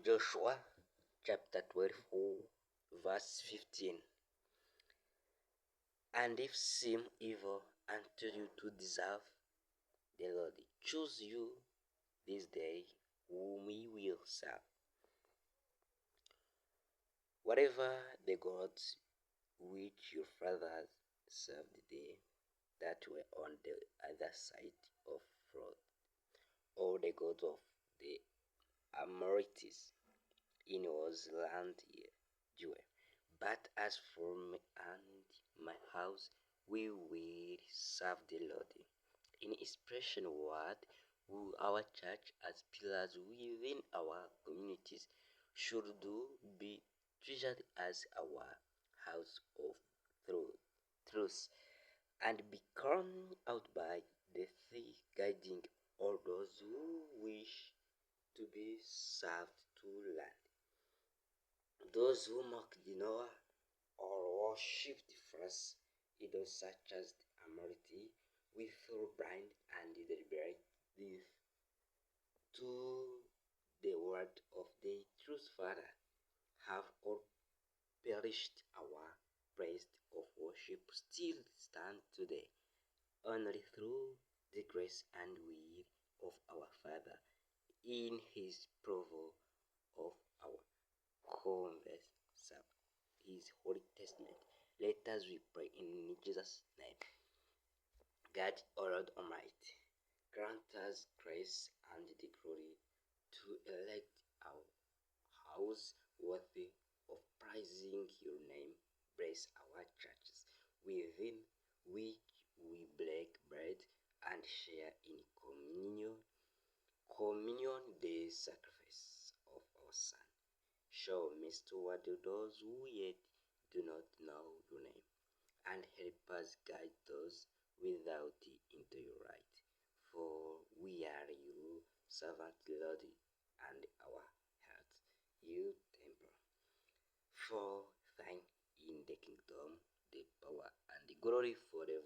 Joshua chapter 24, verse 15. And if seem evil unto you to deserve the Lord, choose you this day whom ye will serve. Whatever the gods which your fathers served that were on the other side of fraud, or the gods of the Amorites in whose land ye dwell. But as for me and my house, we will serve the Lord. In expression word, our church as pillars within our communities should do be treasured as our house of truth, and be carried out by the faith guiding all those who wish to be served to learn. Those who mock the Noah or worship the false idols such as the Amorite will feel blind and deliberate this to the word of the true Father have all perished. Our place of worship still stand today, only through the grace and will of our Father in his approval of our converse his Holy Testament. Let us we pray in Jesus' name. God, O Lord Almighty, grant us grace and the glory to elect our house worthy of praising your name. Bless our churches, within which we break bread and share in communion the sacrifice of our Son. Show mercy toward those who yet do not know your name, and help us guide those without thee into your right. For we are your servant, Lord, and our heart, you temple. For thine in the kingdom, the power, and the glory forever.